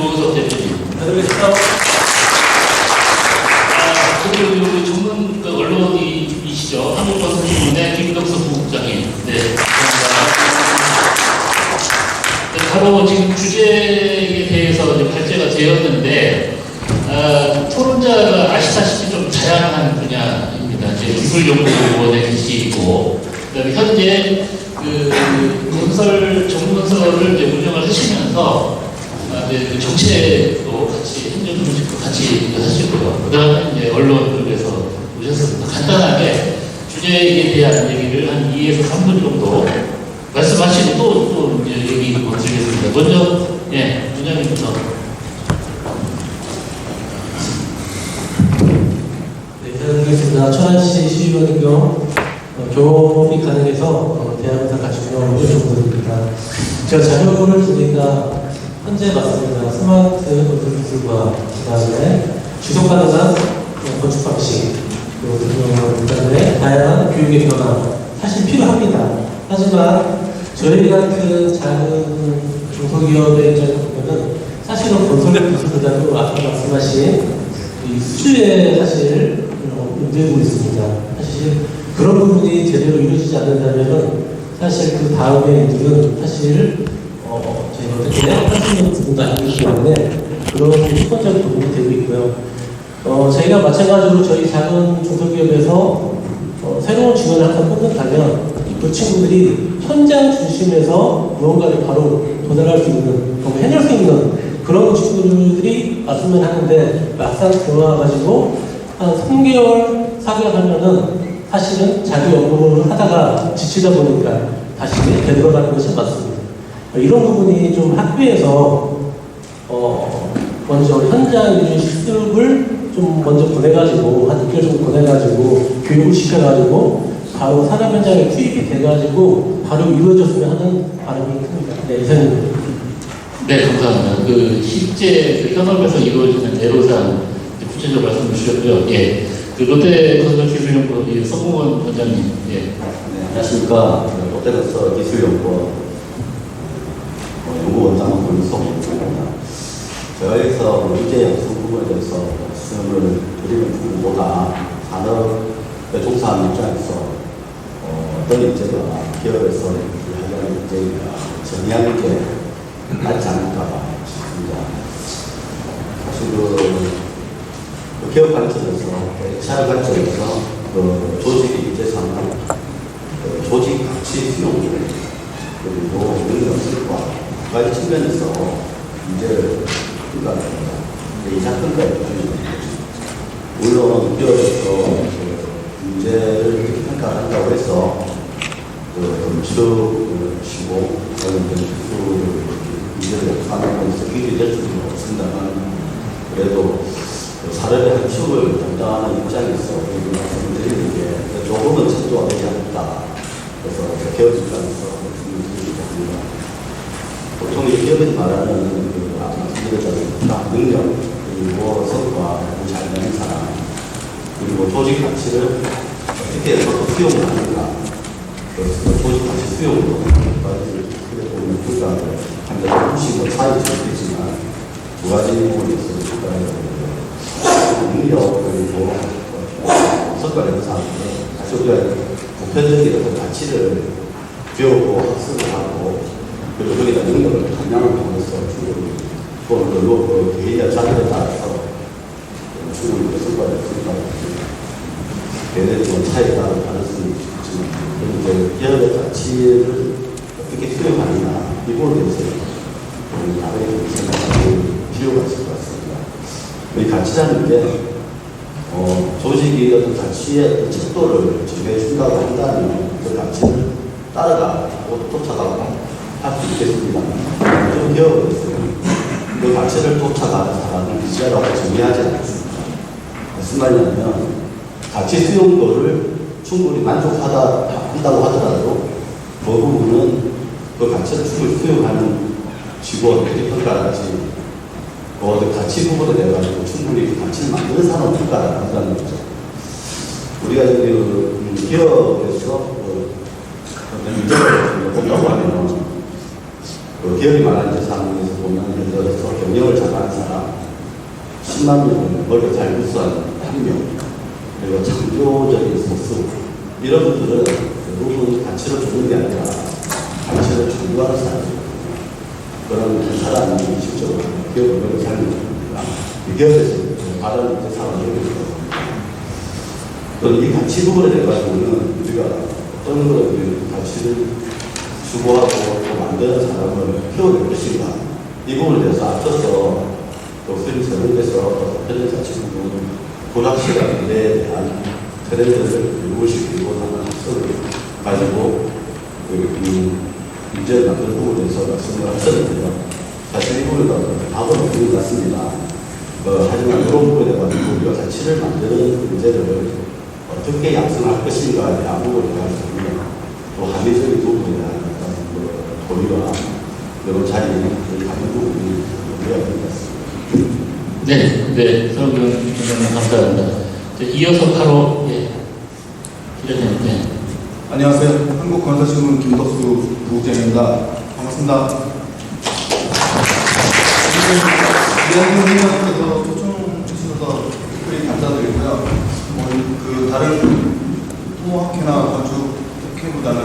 조은석 대표님. 안녕하십니까. 그리고 여기 전문 언론이시죠. 한국방송신문의 김덕석 부국장님. 네, 감사합니다. 네, 바로 지금 주제에 대해서 이제 발제가 되었는데, 토론자가 아시다시피 좀 다양한 분야입니다. 이제 기술연구원에 계시고, 그다음에 현재 전문서를 이제 운영을 하시면서 이제 정책도 같이 행정정책도 같이 하시고요. 그다음에 이제 언론 쪽에서 오셨습니다. 간단하게 주제에 대한 얘기를 한 2에서 3분 정도 말씀하시고 또 이제 얘기 드리겠습니다. 먼저 원장님부터. 네, 인사드리겠습니다. 천안시 시의원 겸 경험이 가능해서 대학원사 같이 운영하고 있는 정도입니다. 제가 자료를 보니까 현재 맞습니다. 스마트 건설 기술과 그다음에 지속 가능한 건축 방식, 그다음에 다양한 교육의 변화 사실 필요합니다. 하지만 저희 같은 작은 중소기업의 입장에서 보면은 사실은 건설 기술보다도 아까 말씀하신 이 수주에 사실 문제고 있습니다. 사실 그런 부분이 제대로 이루어지지 않는다면은 사실 그 다음에 일들은 사실 저희가 어떻게 할 수 있는 부분도 아니기 때문에 그런 수권적인 부분이 되고 있고요. 저희가 마찬가지로 저희 작은 중소기업에서 새로운 직원을 항상 뽑는다면 그 친구들이 현장 중심에서 무언가를 바로 도달할 수 있는, 해낼 수 있는 그런 친구들이 왔으면 하는데 막상 들어와가지고 한 3개월, 4개월 하면은 사실은 자기 업무를 하다가 지치다 보니까 다시 되돌아가는 것이 맞습니다. 이런 부분이 좀 학교에서 먼저 현장 위주 실습을 좀 먼저 보내가지고 한 6개월 정도 보내가지고 교육을 시켜가지고 바로 산업 현장에 투입이 돼가지고 바로 이루어졌으면 하는 바람이 큽니다. 네, 이상입니다. 네, 감사합니다. 실제 현업에서 이루어지는 애로사항 구체적으로 말씀 주셨고요. 예. 롯데건설기술연구원 성공원 원장님. 예. 네, 안녕하십니까. 롯데건설기술연구원 연구원장하고 성공원입니다. 제가 여기서 문제 양성 부분에 대해서 말씀을 드리는 부분보다 산업에 종사하는 입장에서 어떤 문제가 기업에서 하려는 문제가 정의하는 게 맞지 않을까 싶습니다. 사실 기업 관점에서, HR 관점에서 조직의 유재상은 조직 가치 수용 그리고 능력 성과 두 가지 측면에서 문제를 평가합니다. 이상 평가에 물론 기업에서 문제를 평가를 한다고 해서 건축, 시공, 관련된 문제를 하는 것에서 굉장히 될 수는 없습니다만 그래도 사례의 한 축을 담당하는 입장에서 말씀드리는 게 조금은 철저가 되지 않을까. 그래서 기업 입장에서 말씀드리려고 합니다. 보통 이 기업에서 말하는 말씀드렸다시피 능력, 그리고 성과, 그리고 잘 되는 사람, 그리고 조직 가치를 어떻게 수용을 하는가. 그래서 조직 가치 수용으로 보면 평가를 한데 혹시 차이도 있겠지만 두 가지 부분에서 평가를 해요. 능력 그리고 성과 연산에 다시 우리가 보편적인 가치를 배우고 학습을 하고 그리고 여기다 능력을 감량을 통해서 주로 개인의 자질에 따라서 주로 성과를 개인의 차이에 따라 다를 수는 있지만 기업의 가치를 어떻게 수용하느냐 이 부분에 대해서 다른 생각할 필요가 있을 것 같습니다. 이 가치라는 게 조직이 어떤 가치의 척도를 정해준다고 한다면 그 가치를 따라가고 쫓아가고 할 수 있겠습니다. 좀 기업에서는 그 가치를 쫓아가는 사람을 기자라고 정의하지 않습니다. 무슨 말이냐면 가치 수용도를 충분히 만족한다고 하더라도 그 부분은 그 가치를 충분히 수용하는 직원들이 평가하지 그 가치 부분에 대해 가지고 충분히 그 가치를 만드는 사람을 평가를 한다는 거죠. 우리가 기업에서 문제를 본다고 하면 기업이 많아진 상황에서 보면 예를 들어서 경영을 잘하는 사람 10만 명, 머리가 잘 구수한 1명, 그리고 창조적인 소수 이런 분들은 대부분 가치를 주는 게 아니라 가치를 창조하는 사람입니다. 그런 그 사람이 실제로 기업 운영을 잘 못합니다. 기업에서 다른 사람들이 또는 이 가치 부분에 대해서는 우리가 어떤 그 가치를 추구하고 또 만드는 사람을 키워낼 것인가 이 부분에 대해서 앞서서 교수님 설명에서 현대자치부는 불확실한 미래에 대한 트렌드를 연구시키고 하는 학설을 가지고 문제를 만드는 부분에 대해서 말씀을 하셨는데요. 사실 이 부분에 대해서 답은 없는 것 같습니다. 하지만 이런 부분에 대해서 우리가 가치를 만드는 문제를 어떻게 양성할 것인가에 대한 부분에 대해서는 또 합리적인 부분에 대한 도리와 여러 자리에 가는 부분이 우리가 있는 것 같습니다. 네, 네, 서영균 위원님 감사합니다. 이어서 바로 기자님인데. 안녕하세요. 한국건설신문 김덕수 부국장입니다. 반갑습니다. 이한준 위원님께서 초청 주셔서 특별히 감사드리고요. 그 다른 토목학회나 건축학회보다는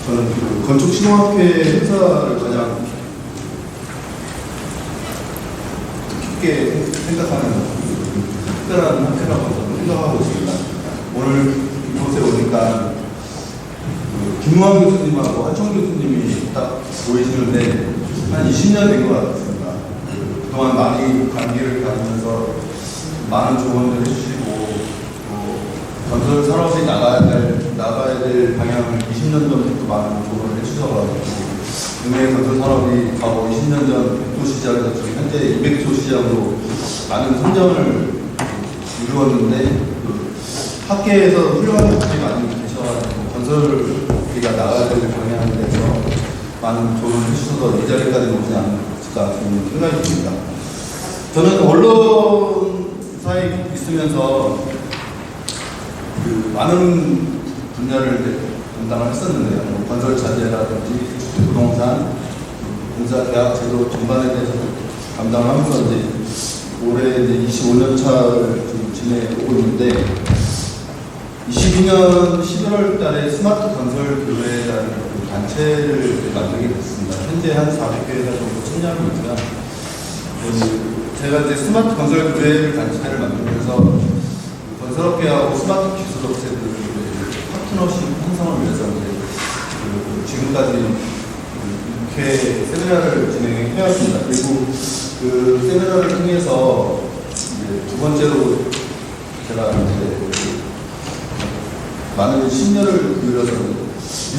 저는 그 건축신호학회 행사를 가장 깊게 생각하는 특별한 학회라고 생각하고 있습니다. 오늘 이곳에 오니까 김무환 교수님하고 한청 교수님이 딱 보이시는데 한 20년 된 것 같습니다. 그동안 많이 관계를 가지면서 많은 조언을 해주시고 건설 산업이 나가야 될 방향을 20년 전부터 많은 조언을 해주셔가지고 국내 건설 산업이 과거 20년 전 100조 시장에서 지금 현재 200조 시장으로 많은 성장을 이루었는데 학계에서 훌륭한 분들이 많이 계셔가지고 건설기가 나가야 될 방향에 대해서 많은 조언을 해주셔서 이 자리까지 오지 않을까 생각이 듭니다. 저는 언론사에 있으면서 많은 분야를 담당을 했었는데요. 건설 자재라든지 부동산, 공사 계약 제도 전반에 대해서 담당을 하면서 올해 25년 차를 지내고 있는데 22년 11월 달에 스마트 건설 교회라는 단체를 만들게 됐습니다. 현재 한 400개가 정도 참여하고 있고요. 제가 스마트 건설 교회를 단체를 만들면서 건설업계하고 스마트 기술업체들의 파트너십 형성을 위해서 지금까지 이렇게 세미나를 진행해왔습니다. 그리고 그 세미나를 통해서 두 번째로 제가 많은 심려를 기울여서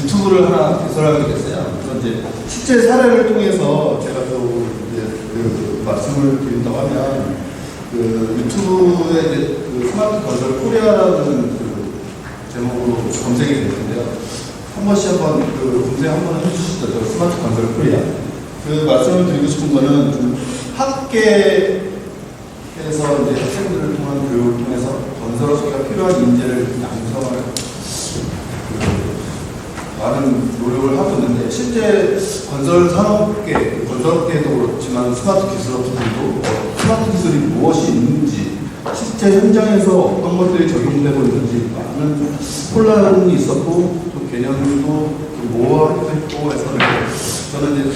유튜브를 하나 개설하게 됐어요. 그래서 실제 사례를 통해서 제가 또 그 말씀을 드린다고 하면 유튜브에 스마트 건설 코리아라는 제목으로 검색이 됐는데요. 한 번씩 한번 검색 한번 해주시죠. 스마트 건설 코리아. 말씀을 드리고 싶은 거는 학계에서 학생들을 통한 교육을 통해서 건설업계가 필요한 인재를 양성을 많은 노력을 하고 있는데 실제 건설 산업계, 건설업계도 그렇지만 스마트 기술업체들도 스마트 기술이 무엇이 있는지 실제 현장에서 어떤 것들이 적용되고 있는지 많은 혼란이 있었고 또 개념도 모호하기도 했고 해서 저는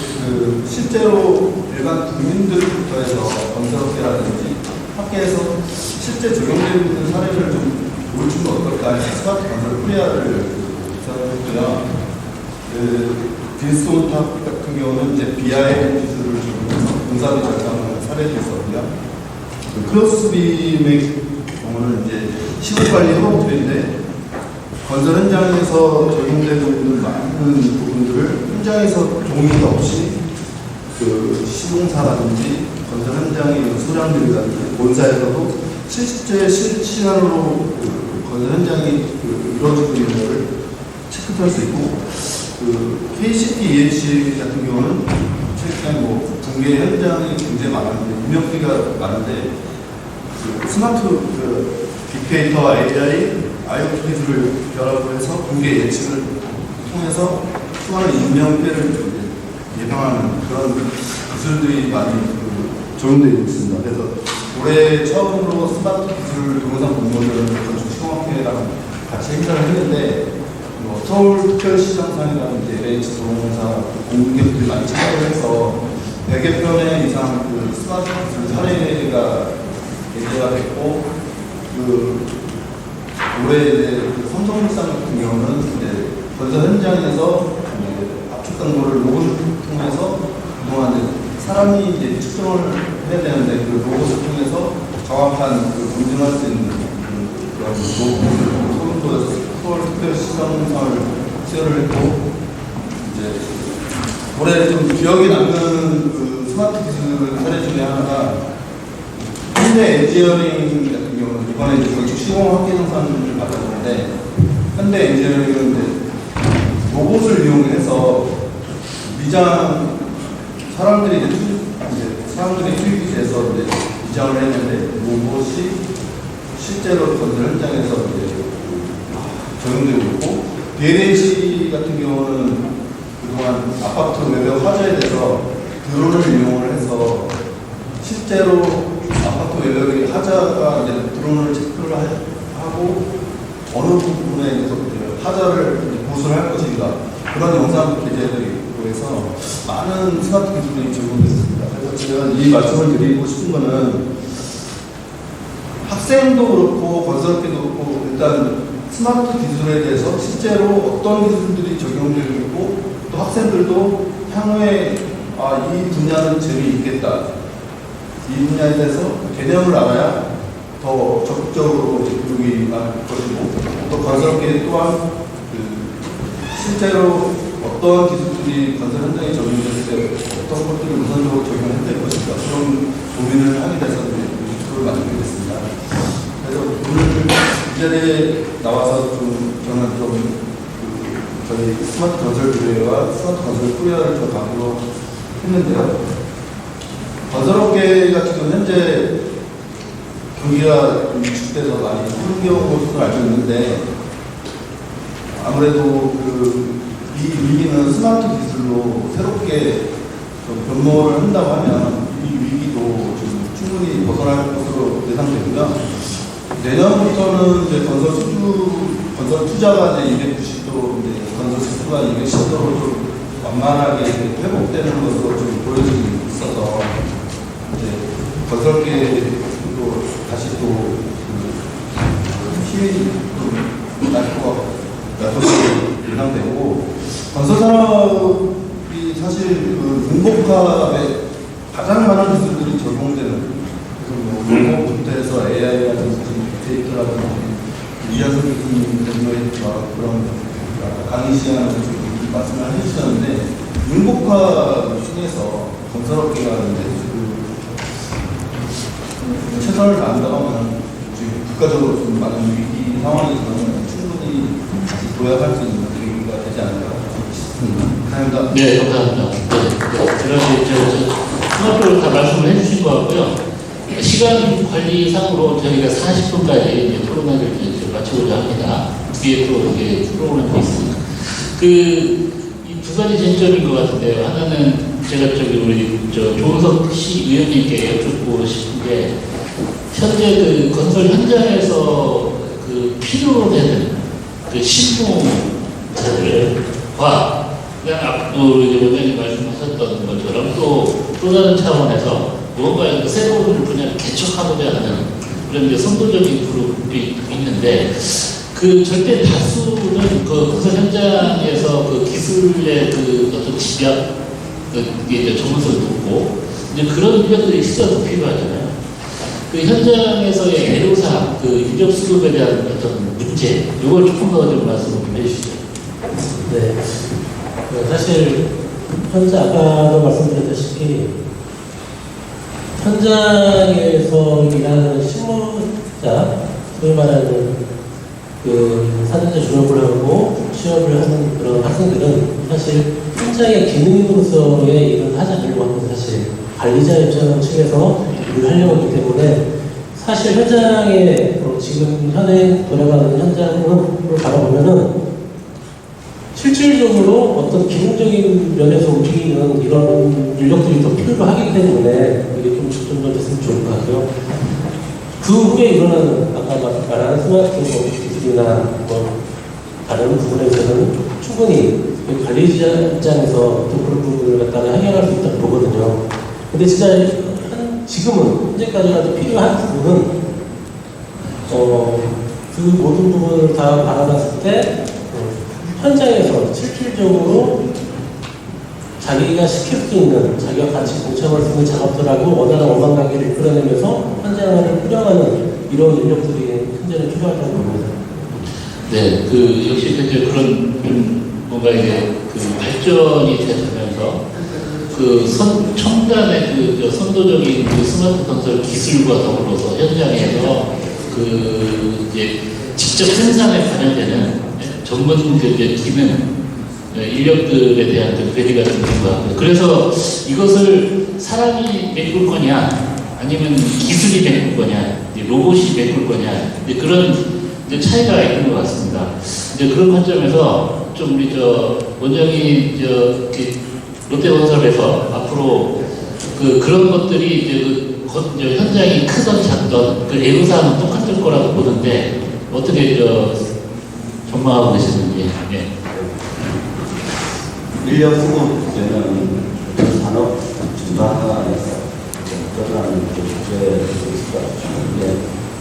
실제로 일반 국민들부터 해서 건설업계라든지 학계에서 실제 적용되고 있는 사례를 좀 보여주면 어떨까 해서 스마트 건설 코리아를 했고요. 빈스톤탑 같은 경우는 BIM 기술을 적용해서 공사비 절감하는 사례도 있었고요. 크로스빔의 경우는 시공관리 협업들인데 건설 현장에서 적용되고 있는 많은 부분들을 현장에서 종이 없이 시공사라든지 건설 현장의 소량들이라든지 본사에서도 실제 실시간으로 건설 현장이 이루어지고 있는 것을 체크할 수 있고 KCT EHC 같은 경우는 최근 붕괴 현장이 굉장히 많은데 인력비가 많은데 스마트 빅데이터와 AI, IoT 기술을 결합을 해서 붕괴 예측을 통해서 수많은 인명피해를 대평하는 그런 기술들이 많이 적용되고 있습니다. 그래서 올해 처음으로 스마트 기술 동영상 공모를 건축 시공학회랑 같이 행사를 했는데 서울특별시장상이라는 LH 동영상 공기업들이 많이 참여를 해서 100여 편의 이상 스마트 기술 사례가 게재가 됐고 올해 이제 삼성물산 같은 경우는 이제 건설 현장에서 압축 강도를 로봇을 통해서 그동안 이제 사람이 이제 측정을 해야 되는데 그 로봇을 통해서 정확한 검증할 수 있는 그런 로봇을 소금도에서 서울특별시장상을 수여를 했고 이제 올해 좀 기억에 남는 스마트 기술 사례 중에 하나가 현대 엔지니어링 같은 경우는 이번에 이제 건축 시공학계정상을 받았는데 현대 엔지니어링은 이제 로봇을 이용해서 미장 사람들이 투입이 돼서 이제 미장을 했는데 로봇이 실제로 건설 현장에서 이제 적용되고 있고 BLH 같은 경우는 그동안 아파트 외벽 화재에 대해서 드론을 이용을 해서 실제로 아파트 외벽의 하자가 이제 드론을 체크를 하고 어느 부분에 대해서 하자를 보수를 할 것인가 그런 영상 게재들이 있고 해서 많은 스마트 기술이 적용됐습니다. 그래서 제가 이 말씀을 드리고 싶은 거는 학생도 그렇고 건설업계도 그렇고 일단 스마트 기술에 대해서 실제로 어떤 기술들이 적용되고 있고 또 학생들도 향후에 이 분야는 재미있겠다. 이 분야에 대해서 개념을 알아야 더 적극적으로 적용이 날 것이고 또 건설업계 또한 실제로 어떤 기술들이 건설 현장에 적용됐을 때 어떤 것들을 우선적으로 적용해야 될 것인가 그런 고민을 하게 돼서 유튜브를 만들게 됐습니다. 그래서 오늘 이 자리에 나와서 저는 저희 스마트 건설 교회와 스마트 건설 코리아를 좀 강의로 했는데요. 건설업계 같은 경우는 현재 경기가 위축돼서 많이 힘겨운 것으로 알고 있는데 아무래도 이 위기는 스마트 기술로 새롭게 좀 변모를 한다고 하면 이 위기도 좀 충분히 벗어날 것으로 예상되고요. 내년부터는 이제 건설 투자가 이제 290도, 이제 건설 수수가 210도로 좀 완만하게 회복되는 것으로 좀 보여지고 있어서 이제 건설계도 다시 또 힘이 좀 날 것으로 예상되고 건설 산업이 사실 문복화에 가장 많은 기술들이 적용되는 로봇부터 해서 AI라든지 빅데이터라든지 이하선 교수님 그런 강의 시간을 말씀을 해주셨는데 문복화 중에서 건설업계가 이제 최선을 다한다고 하면 국가적으로 좀 많은 위기 상황에서는 충분히 도약할 수 있는 계기가 되지 않을까 싶습니다. 감사합니다. 네, 감사합니다. 네, 스마트로 다 말씀을 해주신 것 같고요. 시간 관리상으로 저희가 40분까지 토론회를 마치고자 합니다. 뒤에 또 이게 프로그램이 있습니다. 이 두 가지 쟁점인 것 같은데요. 하나는 제가 우리 조은석 시의원님께 여쭙고 싶은 게 현재 건설 현장에서 필요로 되는 실무자들과 그냥 앞으로 원장님 말씀하셨던 것처럼 또 다른 차원에서 무언가 새로운 분야를 개척하고자 하는 그런 선도적인 그룹이 있는데 절대 다수는 건설 현장에서 기술의 어떤 집약 이게 전문성을 돕고 이제 그런 인력들이 있어서 필요하잖아요. 현장에서의 애로사항, 인력 수급에 대한 어떤 문제, 이걸 조금 더 좀 말씀 좀 해주시죠. 네. 사실 현재 아까도 말씀드렸다시피 현장에서 일하는 실무자, 소위 말하는 사전제 졸업을 하고 취업을 하는 그런 학생들은 사실 현장의 기능으로서의 일을 하지 않으려고 하는 사실 관리자 입장 측에서 일을 하려고 하기 때문에 사실 현장에 지금 현행 돌아가는 현장을 바라보면은 실질적으로 어떤 기능적인 면에서 움직이는 이런 인력들이 더 필요로 하기 때문에 이게 좀 집중됐으면 좋을 것 같고요. 그 후에 일어나는 아까 말한 스마트폰 기술이나 뭐 다른 부분에서는 충분히 관리자 입장에서 또 그런 부분을 갖다가 해결할 수 있다고 보거든요. 근데 진짜 지금은 현재까지라도 필요한 부분은 그 모든 부분을 다 바라봤을 때 현장에서 실질적으로 자기가 시킬 수 있는, 자기가 같이 동참할 수 있는 작업들하고 원활한 원만관계를 이끌어내면서 현장을 꾸려가는 이런 인력들이 현재는 필요하다고 봅니다. 네, 역시 이제 그런 좀 뭔가 이제 발전이 되면서 첨단의 선도적인 스마트 건설 기술과 더불어서 현장에서 이제 직접 생산에 관여되는 전문 기능 인력들에 대한 괴리가 좀 있는 것 같고요. 그래서 이것을 사람이 메꿀 거냐, 아니면 기술이 메꿀 거냐, 로봇이 메꿀 거냐, 그런 차이가 있는 것 같습니다. 이제 그런 관점에서 좀 우리 원장이 롯데건설에서 앞으로 그런 것들이 이제 현장이 크던 작던 애로사항은 똑같을 거라고 보는데 어떻게 전망하고 계시는지. 네. 인력 수급 문제는 산업 전반에서 드러나는 문제일 수 있을 것 같아요.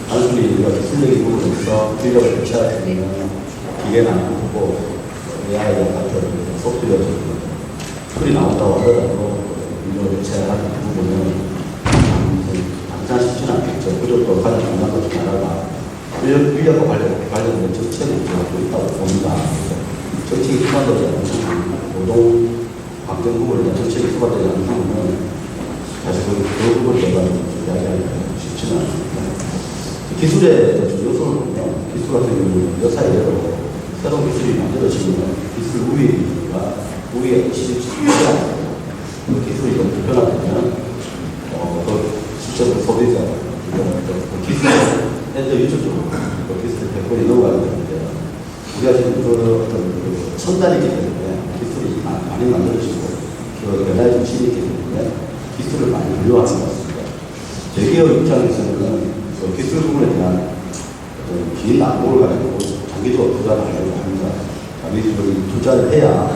단순히 우리가 기술력이 부분에서 인력을 배치할 수 있는 기계나 뭐 AI와 같은 소프트웨어 툴이 나온다고 하더라도 인력을 배치하는 부분은 당장 쉽지는 않겠죠. 그것도 가장 중요한 것 중에 하나가 인력과 관련된 정책을 가지고 있다고 봅니다. 정책이 수반되지 않는 노동 환경 부분에 대한 정책이 수반되지 않는 부분은 사실 그 부분을 내가 이야기하기가 쉽지는 않습니다. 기술의 요소를 보면 기술 같은 경우는 여사 예로 새로운 기술이 만들어지면 기술 우위에 실질적으로 그 기술이 좀 불편하면 실제로 소비자 기술 엔드 유저 쪽으로 기술을 100번이 넘어가야 되는데 우리가 지금 어떤 첨단이기 때문에 기술이 많이 만들어지고 변화의 중심이 있기 때문에 기술을 많이 물려하는 것 같습니다. 대기업 입장에서는 기술 부분에 대한 긴 낙목을 가지고 장기적으로 투자를 하려고 합니다. 장기적으로 투자를 해야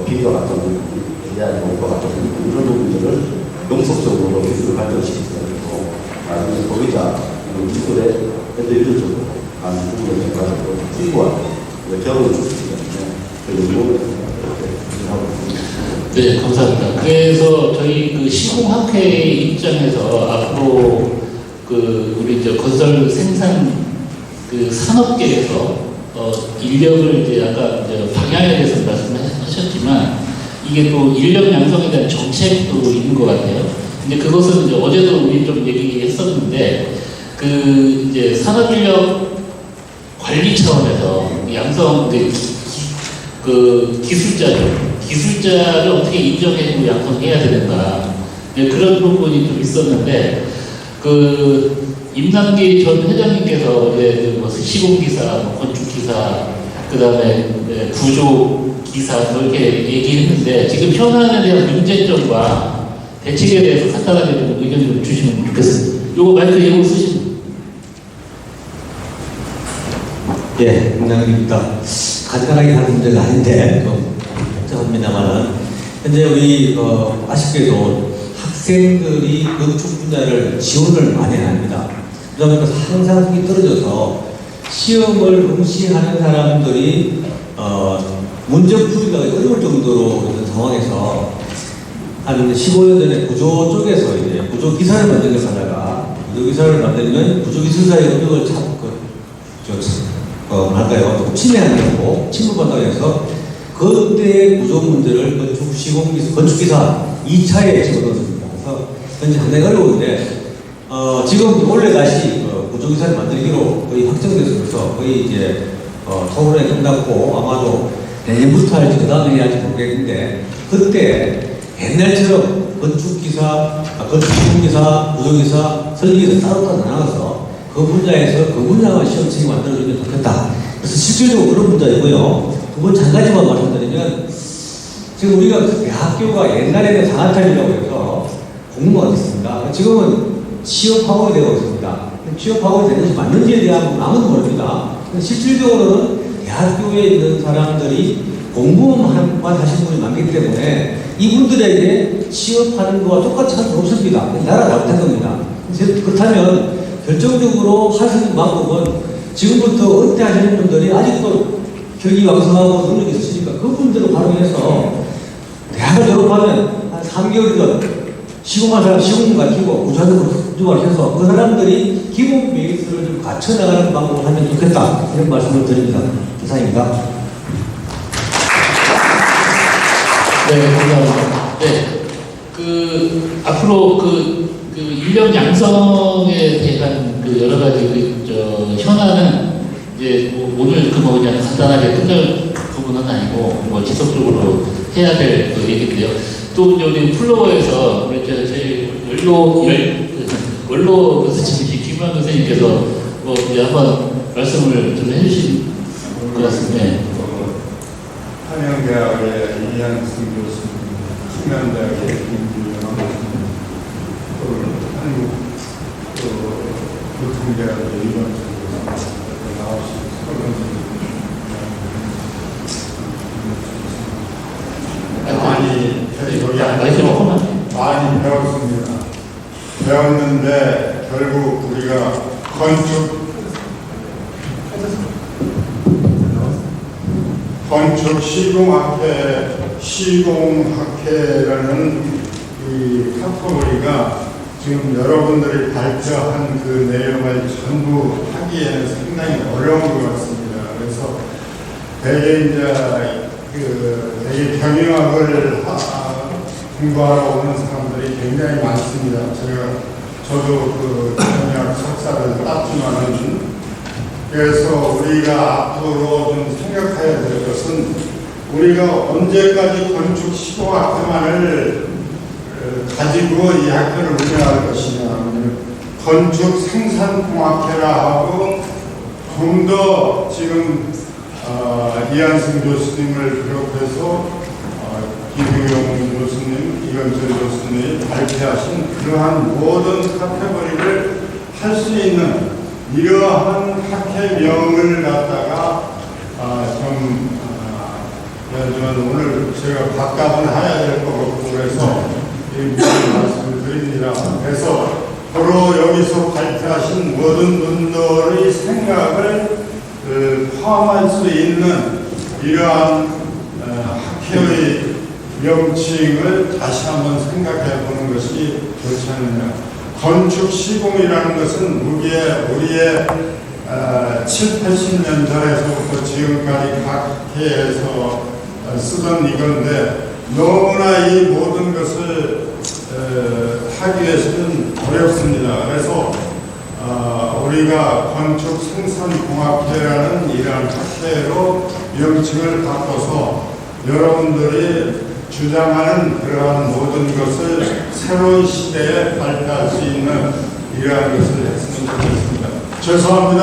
비디오 같은 AI 로봇 같은 이런 부분들을 영속적으로 기술을 발전시킬 수 있고 나중에 소비자 기술의 엔드 유저적으로 가는 부분을 가지고 풍부한 경험을 줄 수 있기 때문에 그 부분을 하고 있습니다. 네, 감사합니다. 그래서 저희 시공학회 입장에서 앞으로 우리 건설 생산 산업계에서 인력을 이제 아까 방향에 대해서 말씀하셨지만 이게 또 인력 양성에 대한 정책도 있는 것 같아요. 근데 그것은 이제 어제도 우리 좀 얘기했었는데 이제 산업인력 관리 차원에서 양성 기술자를 어떻게 인정해주고 양성해야 되는가 그런 부분이 좀 있었는데 임남기 전 회장님께서 시공기사, 건축기사, 그 다음에 구조기사 이렇게 얘기했는데 지금 현안에 대한 문제점과 대책에 대해서 간단하게 좀 의견 좀 주시면 좋겠습니다. 요거 마이크 예고 쓰시면. 예, 공장입니다. 간단하게 하는 문제가 아닌데 좀 복잡합니다만은 현재 우리 아쉽게도 학생들이 건축 분야를 지원을 많이 안 합니다. 그러다 보니까 항상 성이 떨어져서 시험을 응시하는 사람들이 문제 풀이가 어려울 정도로 있는 상황에서 한 15년 전에 구조 쪽에서 이제 구조기사를 만들려고 하다가 구조기사를 만들면 구조기술사의 능력을 뭐랄까요, 침해하려고 침묵한다고 해서 그때의 구조문제를 건축기사 2차에 집어넣었습니다. 그래서 현재 상당히 어려운데 지금 원래 다시 구조기사를 만들기로 거의 확정됐어서 거의 이제 토론회 끝났고 아마도 내년부터 할지 그 다음에 해야 할지 모르겠는데 그때 옛날처럼 건축기사, 시공기사, 구조기사, 설계기사 따로 나눠서 그 분야에서 그 분야만 시험책이 만들어주면 좋겠다. 그래서 실질적으로 그런 분야이고요. 두 그건 잠깐만 말씀드리면 지금 우리가 그 대학교가 옛날에는 장학탄이라고 해서 공무원이 있습니다. 지금은 취업학원이 되고 있습니다. 취업학원이 되는 것이 맞는지에 대한 아무도 모릅니다. 실질적으로는 대학교에 있는 사람들이 공부만 하시는 분이 많기 때문에 이분들에게 취업하는 거와 똑같이 할 수 없습니다. 나라 잘못한 겁니다. 그렇다면 결정적으로 할 수 있는 방법은 지금부터 은퇴하시는 분들이 아직도 경기 왕성하고 능력이 있으시니까 그분들을 활용해서 대학을 졸업하면 한 3개월이든 시공한 사람 시공 가르치고 구조적으로 흡주를 해서 그 사람들이 기본 베이스를 좀 갖춰나가는 방법을 하면 좋겠다 이런 말씀을 드립니다. 이상입니다. 네, 감사합니다. 네, 앞으로 인력 양성에 대한 여러 가지 현안은 이제 오늘 그냥 간단하게 끝낼 부분은 아니고 지속적으로 해야 될 얘기인데요. 또 우리 플로어에서 우리 저희 원로 교수님이 김만 교수님께서 이제 한번 말씀을 좀 해주신 것 같습니다. 한양대학의 이한승 교수님, 충남대학의 김규영 교수님, 한국 교통대학의 이관철 교수님 나오시고 많이 배웠습니다. 배웠는데 결국 우리가 건축 시공학회라는 이 카테고리가 지금 여러분들이 발표한 그 내용을 전부 하기에는 상당히 어려운 것 같습니다. 그래서 대개 되게 경영학을 공부하러 오는 사람들이 굉장히 많습니다. 저도 경영학 석사를 땄지만은 그래서 우리가 앞으로 좀 생각해야 될 것은 우리가 언제까지 건축 시공학회만을 가지고 이 학교를 운영할 것이냐. 건축 생산공학회라 하고 좀 더 지금 이한승 교수님을 비롯해서 김규영 교수님, 이건철 교수님이 발표하신 그러한 모든 카테고리를 할 수 있는 이러한 학회명을 갖다가 오늘 제가 바꿔은 해야 될 것 같고 그래서 이 말씀을 드립니다. 그래서 바로 여기서 발표하신 모든 분들의 생각을 포함할 수 있는 이러한 학회의 명칭을 다시 한번 생각해 보는 것이 좋지 않느냐. 건축 시공이라는 것은 우리의 7, 80년 전에서부터 지금까지 각 회에서 쓰던 이건데 너무나 이 모든 것을 하기 위해서는 어렵습니다. 그래서 우리가 건축 생산공학회라는 이러한 학회로 명칭을 바꿔서 여러분들이 주장하는 그러한 모든 것을 새로운 시대에 발표할 수 있는 이러한 것을 했으면 좋겠습니다. 죄송합니다.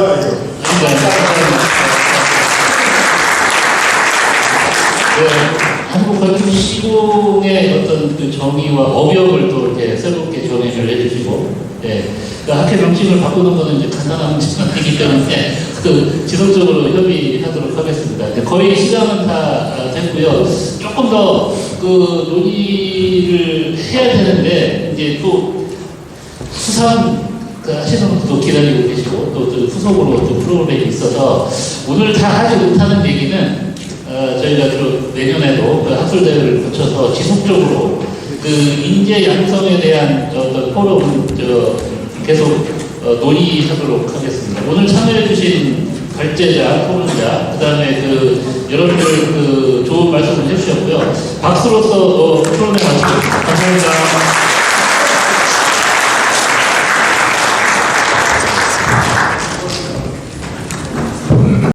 한국 건축 시공의 어떤 정의와 어벽을 또 이렇게 새롭게 정의를 해주시고, 학회 명칭을 바꾸는 것은 이제 간단한 문제는 아니기 때문에 지속적으로 협의하도록 하겠습니다. 거의 시간은 다 됐고요. 조금 더 논의를 해야 되는데 이제 또 수상 하시는 분들도 기다리고 계시고 또 후속으로 또 프로그램이 있어서 오늘 다 하지 못하는 얘기는 저희가 내년에도 학술 대회를 거쳐서 지속적으로 인재 양성에 대한 어떤 포럼을 계속 논의하도록 하겠습니다. 오늘 참여해주신 발제자, 토론자, 그 다음에 여러분들 좋은 말씀을 해주셨고요. 박수로서 프로그램